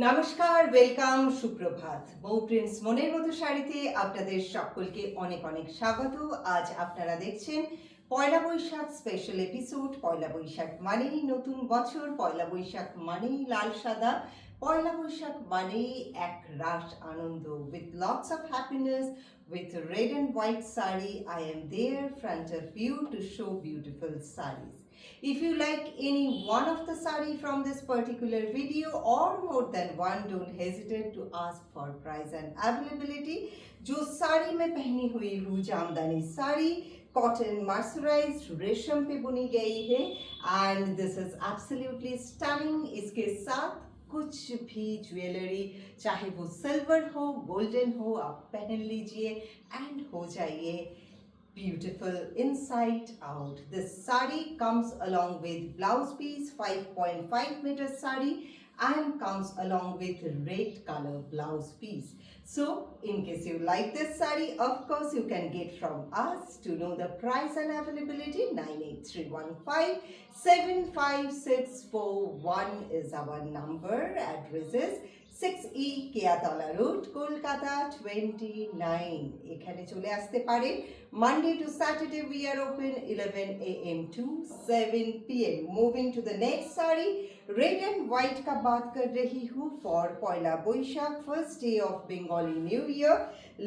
নমস্কার, ওয়েলকাম, সুপ্রভাত। বউ প্রিন্স মনের মতো শাড়িতে আপনাদের সকলকে অনেক অনেক স্বাগত। আজ আপনারা দেখছেন পয়লা বৈশাখ স্পেশাল এপিসোড। পয়লা বৈশাখ মানেই নতুন বছর, পয়লা বৈশাখ মানেই লাল সাদা, পয়লা বৈশাখ মানেই এক রাশ আনন্দ। With lots of happiness, with red and white sari, I am there front of you to show beautiful saris. If you like any one of the sari from this particular video or more than one, don't hesitate to ask for price and availability. जो साड़ी में पहनी हुई हूँ jamdani sari cotton mercerised रेशम पे बुनी गई है and this is absolutely stunning. इसके साथ कुछ भी ज्वेलरी, चाहे वो सिल्वर हो गोल्डन हो, आप पहन लीजिए एंड हो जाइए beautiful inside out. This sari comes along with blouse piece 5.5 meter sari and comes along with red color blouse piece. So in case you like this sari, of course you can get from us. To know the price and availability, 98315 75641 is our number. Address is 6E Keatala Road, Kolkata 29. এখানে চলে আসতে পারেন। Monday to Saturday we are open 11 a.m. to 7 p.m. Moving to the next sari, red and white का बात कर रही हूँ for पयला Boishakh, first day of Bengali New Year.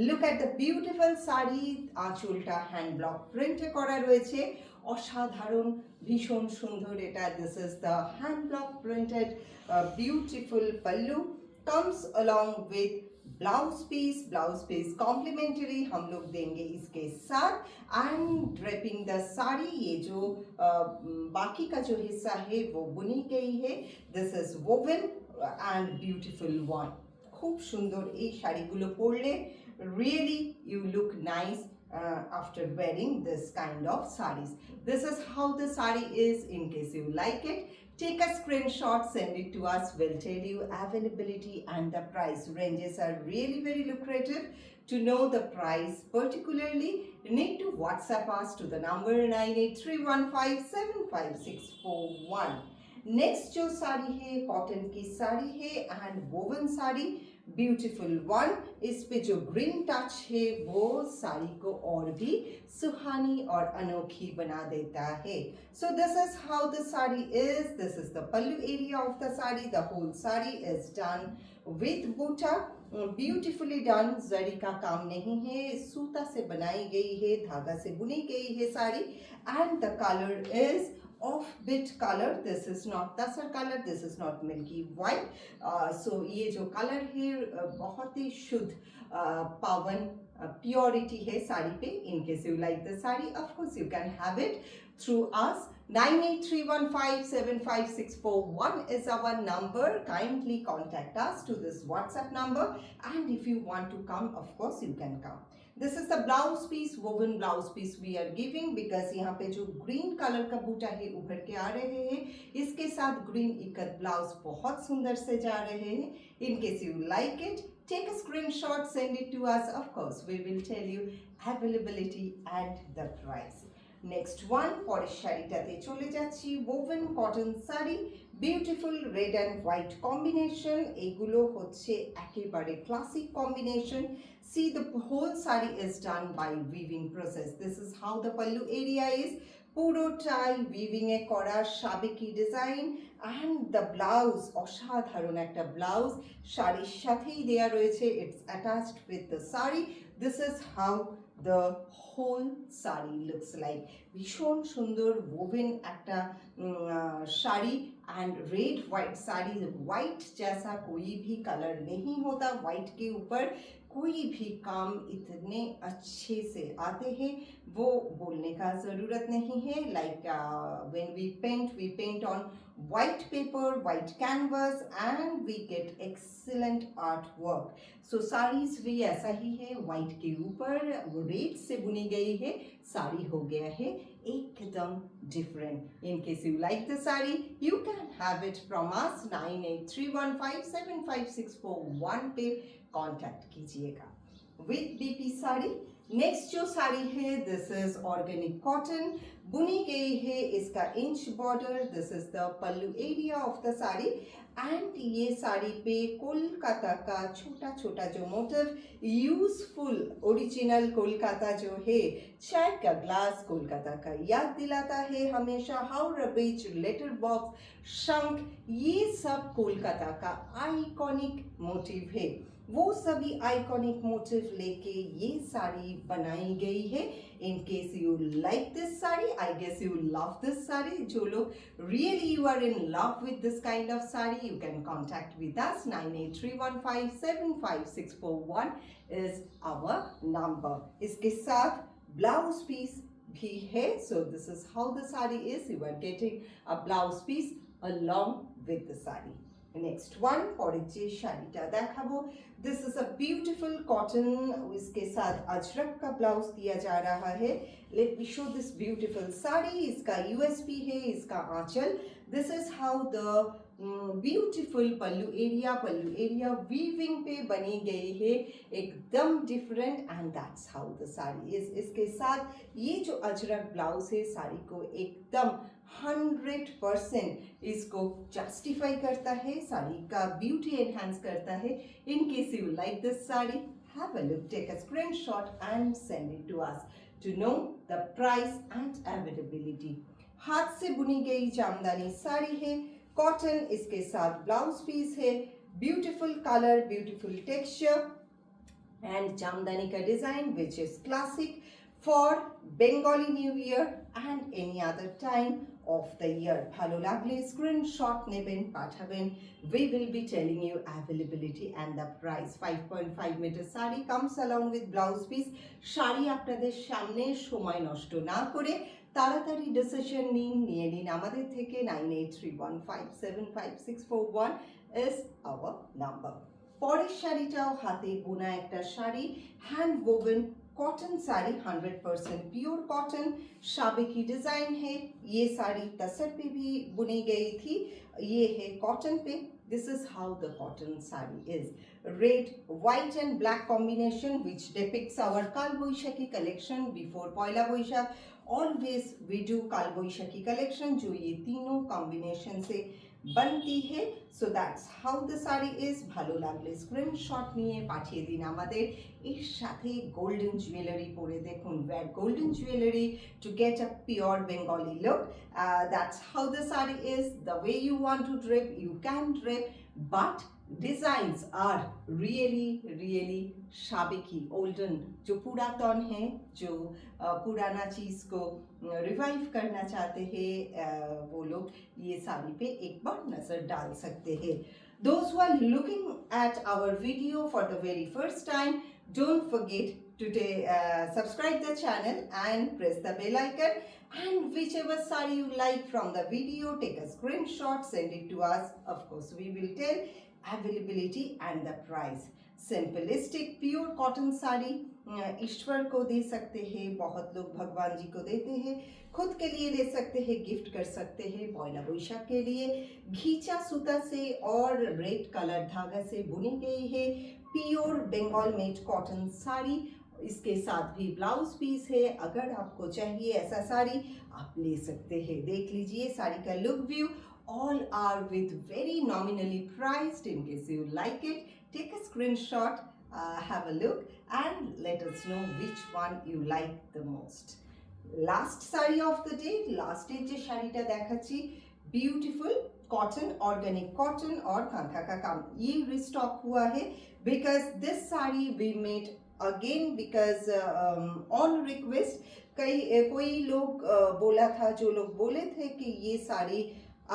Look at the beautiful sari, আঁচলটা হ্যান্ড ব্লক প্রিন্টে করা রয়েছে, অসাধারণ ভীষণ সুন্দর এটা। This is the hand block printed beautiful pallu, comes along with blouse piece complimentary हम लोग देंगे इसके साथ एंड ड्रेपिंग द साड़ी। ये जो बाकी का जो हिस्सा है वो बुनी गई है। This is woven and beautiful one. खूब सुंदर এই শাড়িগুলো পরলে really you look nice after wearing this kind of sarees. This is how the saree is. In case you like it, take a screenshot, send it to us. We'll tell you availability and the price. Ranges are really very lucrative. To know the price particularly, you need to WhatsApp us to the number 9831575641. Next जो साड़ी है cotton की साड़ी है and woven sari, beautiful one. इस पे जो green touch है वो साड़ी को और भी सुहानी और अनोखी बना देता है। So this is how the sari is. This is the pallu area of the sari. The whole sari is done with buta, beautifully done. Zari का काम नहीं है, सूता से बनाई गई है, धागा से बुनी गई है sari and the colour is off-bit color. This is not tussar color, this is not milky white. So ये जो color है बहुत ही शुद्ध पावन प्योरिटी है साड़ी पे। In case you like the saree, of course you can have it through us. 9831575641 is our number. Kindly contact us to this WhatsApp number and if you want to come, of course you can come. This is the blouse piece, woven blouse piece we are giving because यहाँ पे जो green color का बूटा है उभर के आ रहे हैं, इसके साथ green इकत ब्लाउज बहुत सुंदर से जा रहे हैं। In case you like it, take a screenshot, send it to us. Of course, we will tell you availability and the price. Next one, পরের শাড়িটাতে চলে যাচ্ছি। woven cotton sari, beautiful red and white combination. এগুলো হচ্ছে একেবারে classic combination. See, the whole saree is done by weaving process. This is how the pallu area is. পুরোটাই weaving এ করা সাবেকি design and the blouse অসাধারণ একটা ব্লাউজ শাড়ির সাথেই দেয়া রয়েছে। It's attached with the sari. This is how the whole sari looks like. ভীষণ সুন্দর woven একটা sari and red white sari. White जैसा कोई भी कलर नहीं होता, वाइट के ऊपर कोई भी काम इतने अच्छे से आते हैं वो बोलने का ज़रूरत नहीं है। Like when we paint on white paper, white canvas and we get excellent artwork. So sarees भी ऐसा ही है, white के ऊपर रेड से बुनी गई है, साड़ी हो गया है एकदम different. In case you like the saree, you can have it from us। 9831575641 पे कांटेक्ट कीजिएगा। विथ बीपी साड़ी नेक्स्ट जो साड़ी है दिस इज ऑर्गेनिक कॉटन, बुनी गई है, इसका inch border, this is the pallu area of the sari and ये साड़ी पे कोलकाता का छोटा छोटा जो मोटिव यूजफुल ओरिजिनल कोलकाता जो है, चाय का ग्लास कोलकाता का याद दिलाता है हमेशा, हावड़ा बीच, लेटर बॉक्स, शंख, ये सब कोलकाता का आइकॉनिक मोटिव है। वो सभी आइकॉनिक मोटिव लेके ये साड़ी बनाई गई है। In case you like this sari, I guess you love this sari, जो लोग really you are in love with this kind of sari, you can contact with us. 9831575641 is our number. इसके साथ ब्लाउज पीस भी है, so this is how the sari is, you are getting a blouse piece along with the saree. Next one, পরের যে শাড়িটা দেখাবো, this is a beautiful cotton, इसके साथ अजरक का ब्लाउज दिया जा रहा है। Let me show this beautiful sari, इसका USP है, इसका आंचल, this is how the beautiful pallu area weaving पे बनी गई है, एकदम different, and that's how the sari is. इसके साथ ये जो अजरक ब्लाउज है साड़ी को एकदम 100% इसको जस्टिफाई करता है, साड़ी का ब्यूटी एनहांस करता है। In case you like this sari, have a look, take a screenshot and send it to us to know the price and availability. हाथ से बुनी गई जामदानी साड़ी है, कॉटन, इसके साथ ब्लाउज पीस है, beautiful colour, beautiful texture and Jamdani का design which is classic for Bengali new year and any other time of the year. ভালো লাগলে স্ক্রিনশট নেবেন, পাঠাবেন, we will be telling you availability and the price. 5.5 meter sari comes along with blouse piece। Sari আপনাদের সামনে সময় নষ্ট না করে তাড়াতাড়ি ডিসিশন নিয়ে নিন আমাদের থেকে। 9831575641 is our number। পরের শাড়িটাও হাতে বোনা একটা sari, hand woven cotton sari, 100% pure cotton, शाबे की डिजाइन है। ये साड़ी तसर पे भी बुनी गई थी, ये है कॉटन पे। This is how the cotton sari is, red white and black combination which depicts our Kal Baishakhi collection before पयला बैशाख। ऑलवेज वी डू काल बैशाखी कलेक्शन जो ये तीनों कॉम्बिनेशन से बनती है। So that's how the sari is. ভালো লাগলে স্ক্রিনশট নিয়ে পাঠিয়ে দিন আমাদের। এর সাথে গোল্ডেন জুয়েলারি পরে দেখুন, wear golden jewellery to get a pure Bengali look. That's how the sari is. The way you want to drape you can drape, but designs are really साबिकी ओल्डन, जो पुरातन है, जो पुराना चीज़ को रिवाइव करना चाहते हैं, वो लोग ये साड़ी पे एक बार नज़र डाल सकते हैं। Those who are looking at our video for the very first time, don't forget to subscribe the channel and press the bell icon, and whichever saree you like from the video, take a screenshot, send it to us. Of course we will tell availability and the price। Simplistic pure cotton sari ईश्वर को दे सकते हैं, बहुत लोग भगवान जी को देते हैं, खुद के लिए ले सकते हैं, गिफ्ट कर सकते हैं। पयला बैशाख के लिए घीचा सूता से और रेड कलर धागा से बुनी गई है pure Bengal made cotton sari. इसके साथ भी ब्लाउज पीस है, अगर आपको चाहिए ऐसा साड़ी आप ले सकते हैं। देख लीजिए साड़ी का look view, all are with very nominally priced। In case you like it, take a screenshot, have a look and let us know which one you like the most। Last saree of the day, last day je shari ta dekhachi, beautiful cotton, organic cotton और कांथा का काम, ये restock हुआ है because this saree we made again because on request कोई लोग बोला था, जो लोग बोले थे कि ये साड़ी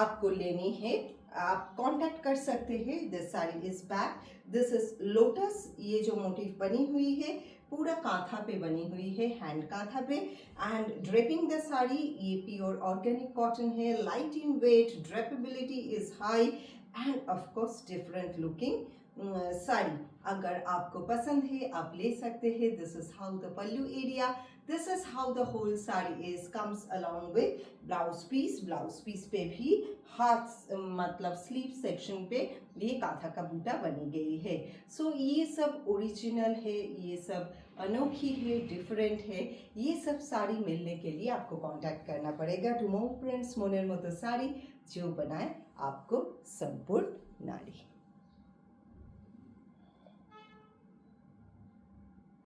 आपको लेनी है, आप कांटेक्ट कर सकते हैं। This sari is back, this is lotus, ये जो मोटिव बनी हुई है पूरा कांथा पे बनी हुई है, हैंड कांथा पे, एंड ड्रेपिंग द साड़ी ये प्योर ऑर्गेनिक कॉटन है, light in weight, drapability is high and of course different looking sari. अगर आपको पसंद है आप ले सकते हैं। This is how the pallu area, this is how the whole sari is, comes along with blouse piece. Blouse piece पे भी हाथ मतलब स्लीव सेक्शन पे ये काथा का बूटा बनी गई है। सो ये सब ओरिजिनल है, ये सब अनोखी है, डिफरेंट है। ये सब साड़ी मिलने के लिए आपको कांटेक्ट करना पड़ेगा टू मोर फ्रेंड्स मोनेर मतो साड़ी जो बनाए आपको संपूर्ण नारी।